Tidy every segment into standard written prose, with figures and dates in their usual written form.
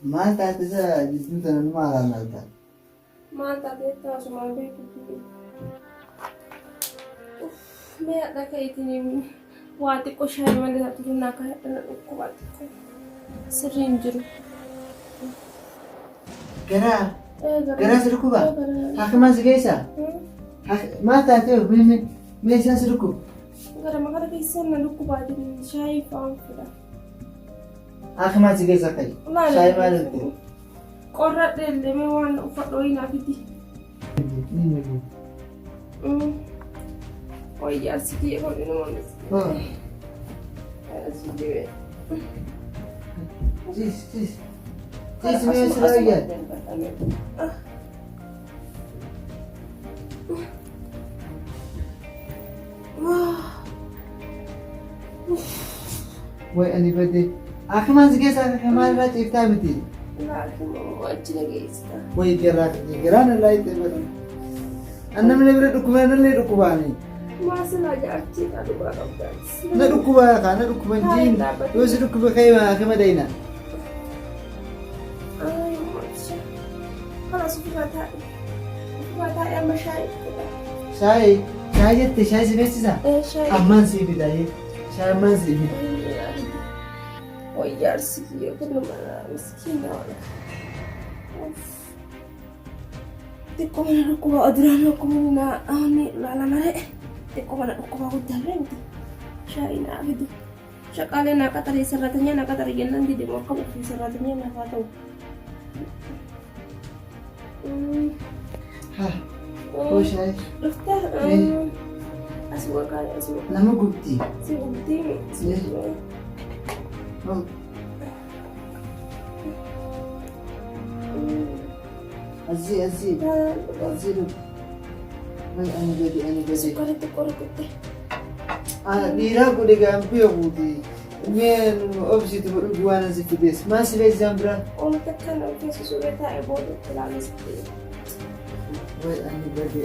Maal taatisa jidduu tana maalaan alta? Maal taateetta asumaan beekuuti. Mee hadha ka'iitiin waa xiqqoo shaayii malee haa turuun akka hadhana dhukkubaa xiqqoo sirriin jiru. Garaa si dhukkuba? Hakimaan si geessa? Maal taatee meeshaan si dhukkuba? Gara makara keessaan na dhukkubaa jiru shaayii fa'aan fudha. Hakimaan si geessa kai? Shaayii maal jirti? Qorra dheellemee waan uffadhoo hin hafiti. Wayyaa si jee hodhinu manis. Si jee. Cis mee sirraa iyyaa? Way ani bade. Hakimaan si geessa akka maal irraa ciiftaa miti? Achi nageessa. Way garaan irraa itti bada. Annamni bira dhukkubaa nallee dhukkubaani. Maasila jaartii kan dhugaa qabdanis. Na dhukkubaa kaa na dhukkuban jiin yoo si dhukkuba ka'ee hakima dayna. Kanas ufirraa taa'e. Ufirraa taa'e amma shaayii fudha. Shaayii jette shaayii si beeksisaa? Shaayii. Ammaan sii fida shaayii ammaan sii fida. Wayyaarsi kiyya kun mana miskiina wala. Xiqqoo mana dhukkubaa aduraan dhukkubni na laala malee. Xiqqoo mana dhukkubaa guddaallee miti. Shaayii naa fidu. Shaqaalee naa qaxaree sarratanii naa qaxaree jennaan dideemu akka ofii sarratanii naaf haa ta'u. Koo shaayii. Dhuftee asii waqaalee asii waqaalee. Nama gubdi. Si gubdii mi? Asii duk. May ani gadi. Sukkaritti qoratutte. Dhiiraa godhe gaampii ofuuti. Mee obsitu godhu waan asi fides. Maa si beeksisaan bira? Oomishta kan keessisuu bee taa'ee booddee ilaalis. Way ani gadi.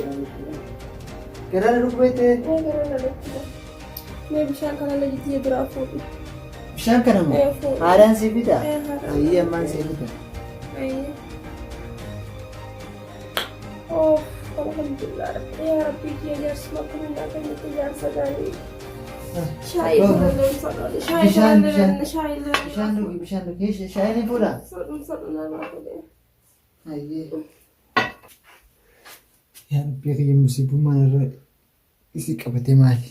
Garaan dhukkubeete? Garaan dhukkuba. Mee bishaan kana lajjitii biraa fuudhu. Bishaan kana moo? Haadhaan si fida? Ayyee ammaan si fida. Oh, alhamdulillah. Ya Rabbi, dia jaarsi makam nak kena kejar sagani. Shaayii fuudhan fadhole. Shaayii Bishaan dhugi. Shaayii ni fuudha? Fadhu nama fuudhe. Ayyee. Yaa Rabbi kiyya musiibummaan irra isi qabate maali?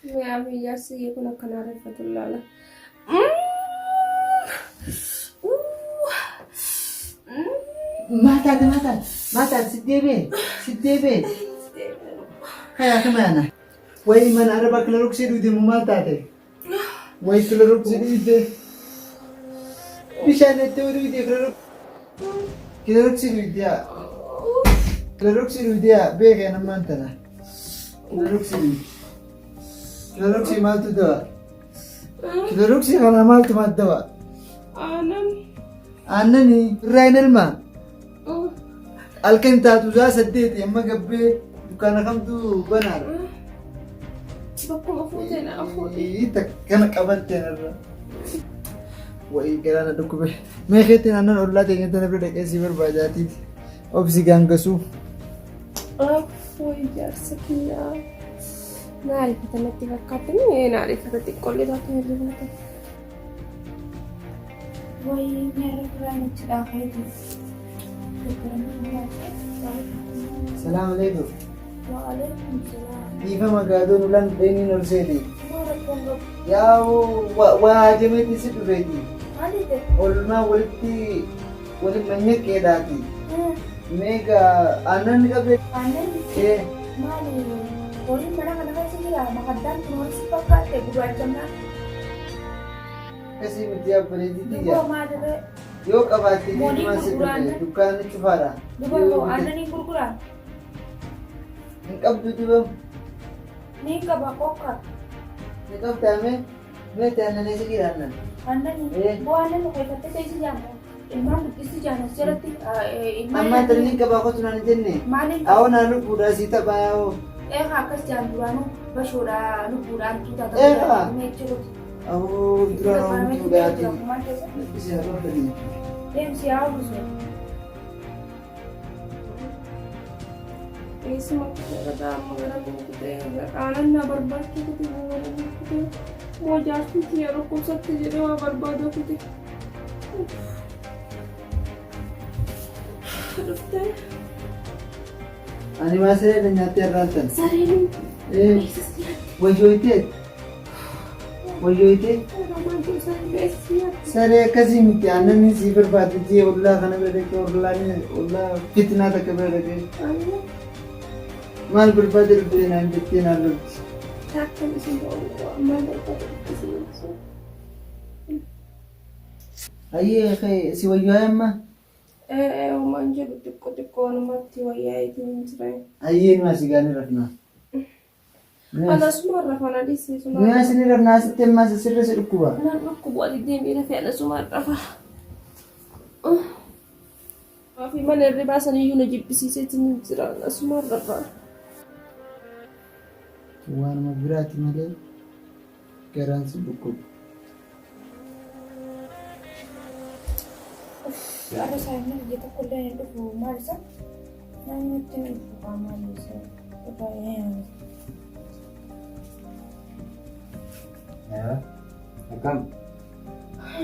Yaa Rabbi, jaarsi kun akkana reeffatullaala. Mataan siddee Kaya kemana? Way mana araba Cloroxi duite mo matate. Way Cloroxi duite. Bishaan itti duite Cloroxi duite beekee namaan tana. Cloroxi maaltu dawa? Cloroxi kana maaltu dawa? Aannan irraa hin elmaa. Halkan taatu isaa 8 amma gabbee dukkaana kamtu banaadha. Bakkuma fuutee na fuudhe. Kana qabattee narra. Wayii garaana dhukkube. Meesheetti aannan ollaa ta'e tana bira dhaqee si barbaadaatiiti. Obsi gaangasuu. Wayii jaarsa kiyyaa. Naariifata natti fakkaatanii naariifata xiqqoollee taatu hirribaata. Wayii meerra biraan itti dhaafeetu. Salaam alaikum. Waalaikumsalam. Ifa magaadon ulan dheeniin ol seeti. Yaa waa jameetti si dhufeeti. Olmaa walitti manyaqqeedhaati. Meega aannan ni qabee. Aannan? Maali? Horiin mana kana keessa jira. Makaddaan kun horii si fakkaatte gurraachamnaa. Akkasii miti abbareeditti jira. Duboo maalirree? Yoo qabaatte jedhumaa si dhufe dukkaanni cufaadha. Duboo aannanii gurguraa? Hin qabdu dibamu. Ni qaba qoqa. Ni qabdaame meetti aannanii si jira aannan. Aannanii? Boo aannan dhufeeffattee teessi jaamma. Ilmaan guddisii jaanas jalatti Amma intalli qabaa qotu naan jenne. Maaliin? Awoo naan lubbuudha si taphaa yaa'oo. Akkas jaan duraanuu bashoodhaa lubbuudhaan tuutaa Eegaa. ta'uu jechuudha. Awoo duraan homtuu dhugaatii. Isin irra fedhii. Deemsi haa buusu. Eessuma kutaa amma gara kutee aannan na barbaachuu kutee gara kutee moo jaartiitti yeroo kuusatti jedhee waa barbaada kutee. Dhuftee. Ani maasiree nyaatee irraantan. Sareen. Wayyooyitee. Wayyooyitee. Saree akkasii miti aannan sii barbaadde ollaa kana bira dhaqee ollaa fitnaa takka bira dhaqee. Maal barbaade dhuftee naan jettee naan lolti. Takkan isin ta'uu maal barbaade isin. Ayyee ka'e si wayyoo amma. Uumaan jedhu xiqqoo namatti wayyaa ittiin jiran. Ayyee nu asii gaanii rafnaa. Akkasuma rafan adiisiisuma. Nu asii rafnaa asitti ammaa sirra si dhukkuba. Naan dhukkuba deemee rafee akkasuma rafa. Fi mana irra baasanii na jibbisiisee jira akkasuma rafa. Waanuma biraati malee garaan si dhukkuba. Ada saya ni dia tak boleh hidup rumah sah. Nama tu ni rumah sah. Apa yang? Ya, akam.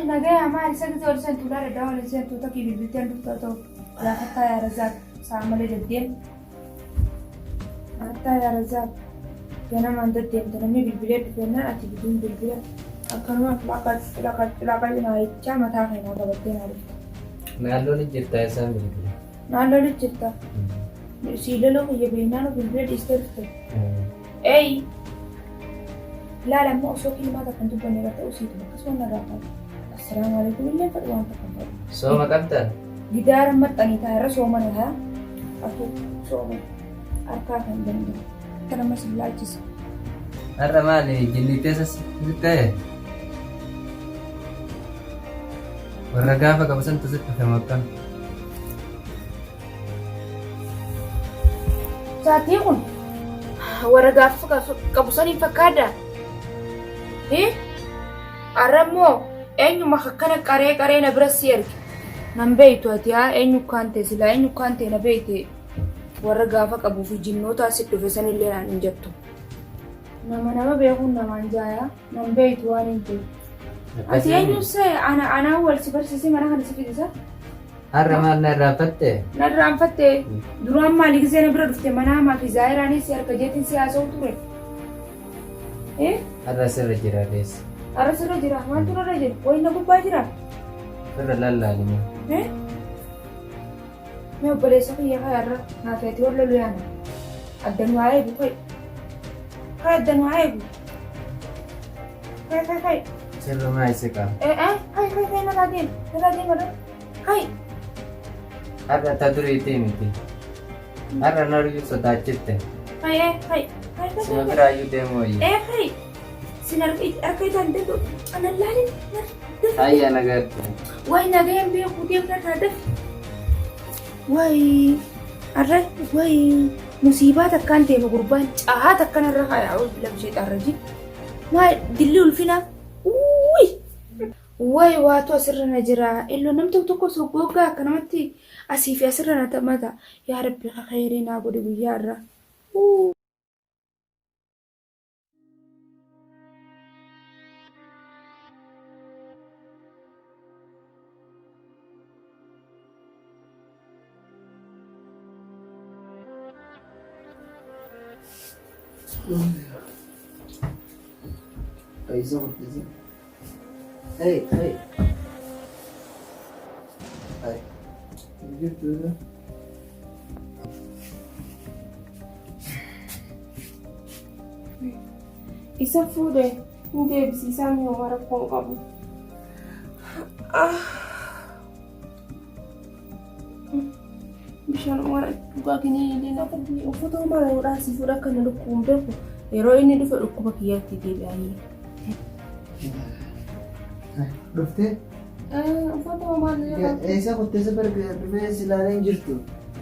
Naga हमारे साथ जोर से तुला रेडा वाले से तू तक की बिल्डिंग टूटा तो रखता है रज़ाक सामने देते हैं आता है रज़ाक क्या नाम अंदर देते हैं तो मैं बिल्डिंग पे ना आती बिल्डिंग अकरमा लाकर ना इच्छा मता है ना तो बत्ते ना Nalo ni cerita saya ni. नालो ले चित्ता सीले लोग ये बिना नो बिल्डिंग डिस्टर्ब थे لا لا مو أسوأ كلمة كنت بني رتا أسيت بس وانا رتا السلام عليكم اللي فرقان تكمل So makantan. جدار مت أني تهرى سوما لها أكو سوما أركان بندر ترى ما سبلا جس Ada mali jinite sa sita. Warna gafa kapasan tu sa makan. ساتيكم ورقة كبصاني فكادا أرمو أينو ما خكنا كاري نبرسيرك نبيتو أتيا أينو كانتي سلا أينو كانتي نبيتي ورقة فكابو في جنو تاسيتو في سنة اللي أنا نجتو nama بيقول نما نجايا نبيتو أنا نجتو أتي أينو سي أنا أول سبرسيسي مرة هنسي في ديسا Ada mal na rapatte. Narraan fattee duraan maaliif zeena bira dhufte manaa maafi zaayiraanis harka jeetiin siyaasa'u ture. Ada sirra jira des. Arra sirra jira maaltu irra jiru wayna gubbaa jira. Sirra lallaali ni. Mee obboleessa kiyya kayarra naafeetii wal lolu yaana. Addan waa eegu kai. Kai addan waa eegu. Kai. Sirra maa isika. Kai nagaa deema. Kai. Ada taduri iti miti. Ada nari sodachitte. Kai. Sumabira ayu demo iya. Kai. Sinar arka itan dedo analalin. Ayah nagar. Wai naga yang biar kudiam na hadaf. Wai arra wai musibah takkan tema kurban cahat takkan arra kaya awal bilang syaitan rajim. Ma dilli ulfina. Wai waatu asirra jira illo nam tokko sogoga kanamatti asii fi asirra tamata ya rabbi khairin naa godhi guyyaa irra Kaisa hottisi. Hey. Gitu. isa fude hindi bisisa mi umara kong kabu bishan umara juga kini din ako di ufoto umara ura si fura kan lukumbe ko ero ini du fa ukuba kiyati di bayi Dhufte? ufoto umara Eessa qottee isa barbaadee silaalee hin jirtu.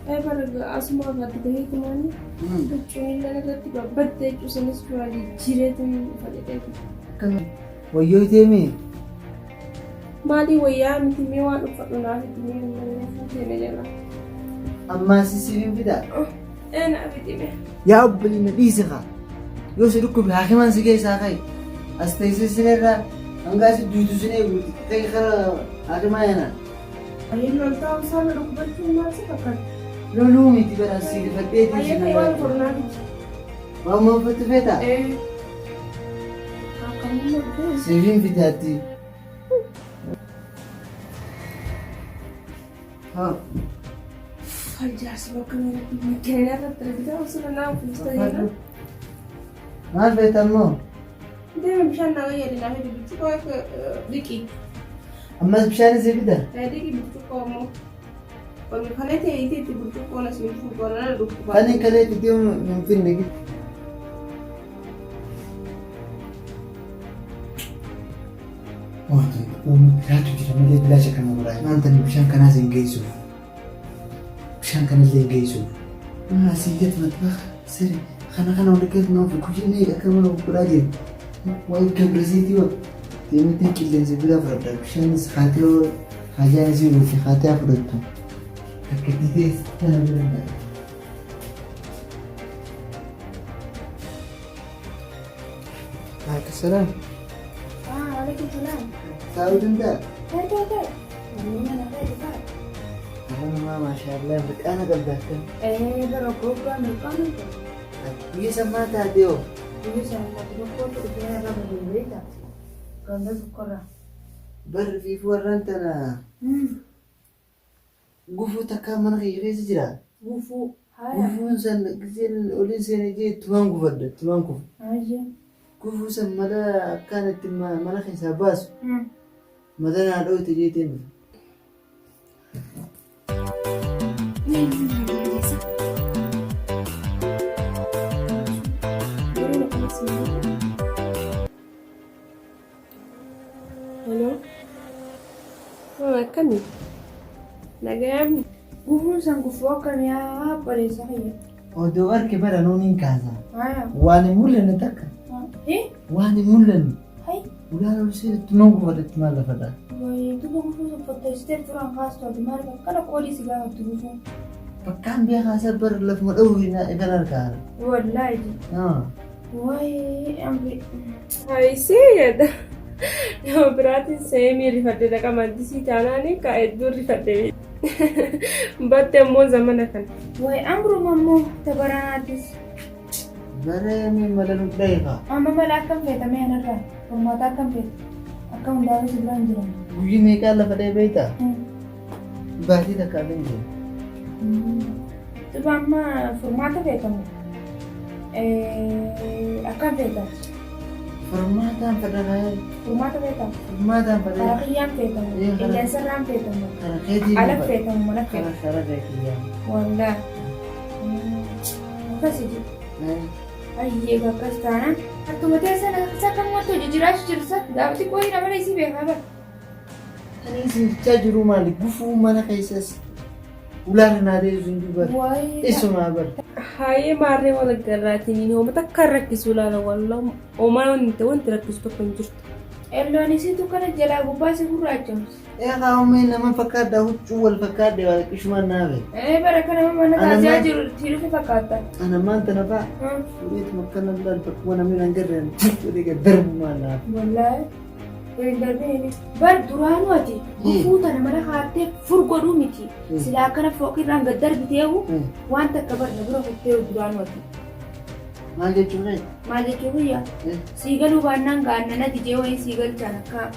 Baraga asuma gadi gahe kumani. Cuci lana gadi babbat deh cuci nis cuci jiret ni pada deh. Kan wayyoo teemi Mali waya miti mewa lupa nuna miti mewa futi na jala. ammaa sisiifin fida Enak miti me. yaa obbolii na dhiisi kaa yoo si dhukkubi haakimaan si keessaa kai as teessee sineerraa hangaa si duutu sinee guuti kai kara haakimaa yana Ayah nonton sana lupa cuma sih kakak. loluu miti bara si rifadheetii Ayah si kayak nagaa pernah gitu. waan manfatti feetaa Kamu mau siifin fidaatti haa Fajar sebab kena mikirnya apa terjadi usul nak pusta ya. maal feetammoo Dia bisa nak ya di nama di bitu kau ke Diki. ammas bishaan isii fida Diki bitu kau mau. Kalau misalnya itu bitu kau nasi bitu kau nana lupa. kan kalee fidee hin finne gidi Waanti uumama biraatu jira malee bilaasha kana biraa maanta bishaan kanaas hin geessuuf bishaan kanallee hin geessuuf asii gadi matbaa sirri kana wal gadi nama guyyinee akka mana gurguraa jiru waa'ee gabrasiitii wa deemitee qilleensa biraa fudhadha bishaanis haatee hajaan isii ruufi haatee fudhattu akka dhitee kana bira dha'a. Assalaam. Waalaikumsalam. Tahu tidak? Ada. Mana ada juga. Nama Masya Allah berkana keberatan. Baru program kamu tu. Iya sama tadi oh. Ini sama tu tu dia ada berita. Kalau sekolah. Berfifu rantana. Gufu takka mana kiri sejira. Bufu. Gufu san kecil oleh sini je tuang gufu ada tuang gufu. Aja. Gufu san mada kanat mana kisa bas. Mada na do itu je tim. Halo. Kami. Nagam. Gufu sang gufu kan ya apa deh saya. Oh doar ke bara nonin kaza. Ayah. Wani mulen takka. Wani mulen. Hai. Udah sih tuang gufu ada timala pada. Wah, itu gufu seperti step kurang khas tuh di mana kan aku di segala tuh gufu. Pekan biar kasar berlaf maduhin na ikanar ka. Wallahi. Ah. Wah, ambil. Hai sih ya. Nama berarti saya mirip pada kamar di sini tanah ni kait dur pada. Batte mau zaman kan. Wah, amru mamu tabaran atis. Bare mi malan udai ka. Amma malakan feta me anaka. Formata kan feta. Akan udah sebulan jalan. Begini ka la pada beta. Bahati tak kalian je. Itu amma formata feta mu. Akan feta. Formata pada kaya. Formata feta. Formata pada. Karian feta mu. Indah seram feta mu. Karena kedi. Alak feta mu mana feta. Karena kayak kian. Wallah. Kasih je. Ayye bakas tanah. Aku mati sana. Sakan mau tuh jujur aja cerita. Dapat kau ini nama isi berapa? Ani si caji rumah di gufu mana kaisas. Ular nade zunjubar. Wai. Isu mabar. Hai mare wala garati ni ho mata karrak sulala walla o ma wonte wonte rakis to konjur. Ello ni situ kana jala gubasi huracham. Ya kau main nama fakar dah hucual fakar dewa kisman nabe. Barakana mana tajajur tiru fakata. Ana manta na ba. Ulit makan Allah pakwana min anggaran. Udah ke dermana. Wallahi. Darbe bar duranu ati. Futa na mana khate furgodu miti. Sila kana foki ranga darbi tewu. Wanta kabar na bura tewu duranu ati. Maje chulai. Maje chuya. Sigalu bananga nana dijewa sigal chanaka.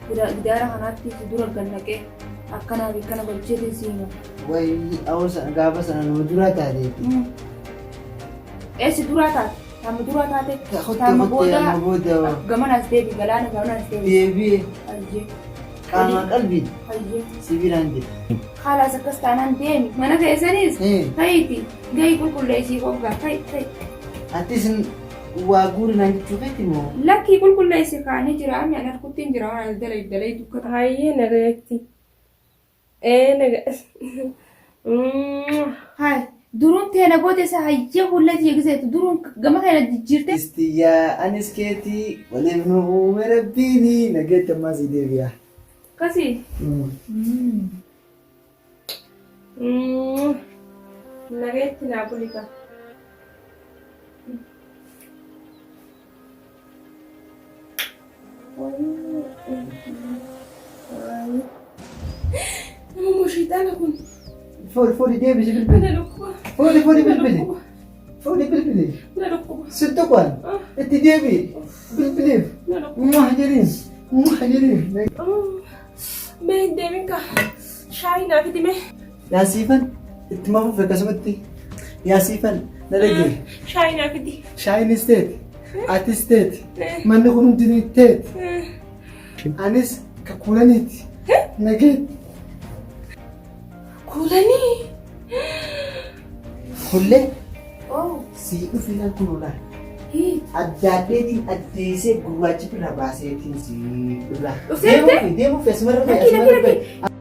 Gidara hanatti dura gannake. Akkana bikana bolchete sima. Wai awsa gaba sana no dura ta de. Si dura ta. Tamu dura ta te. Tamu boda. Gamana stebi galana gamana stebi. Devi. Ayye. Kama qalbi. Ayye. Sibirande. Khala sakastanan demi. Mana ke esanis? Haiti. Gai kulkullesi koga. Kai. Atis waa guri naan jechuu moo? Lakki qulqulleessi kaanii jira amma anar kuttiin jira waan dalay dukkata. Hayyee nagayetti. Naga Hai, durun teena goote isa hayya hullati eegzeetu durun gama kana jijjiirte. Istiyyaa anis keetii waliif nu uume rabbiini nageetti ammaa si deebi'a. Kasi. Nageetti naa bulika. Nama mushiidhaan kun. Fuudhi deebisi bilbili. Mana dhukkuba. Fuudhi bilbili. Fuudhi bilbili. Mana dhukkuba. Sittuqaan itti deebi bilbiliif. Mwah jedhin. Mee deemin ka shaayii naa fidime. Yaasiifan itti mafuuf akkasumatti yaasiifan na dhagee. Shaayii naa fidi. Shaayiin isteeti. Ati isteeti. Manni kun hundinuu isteeti. Anis ka kuulaniiti. Nageetti. Kuulanii. Kullee sii dhufiidhaan kunuunaa. Addaaddeetiin addeessee gurraachi bira baaseetiin sii dhuraa. Dhufeettee? Deemuuf asuma irra bahe.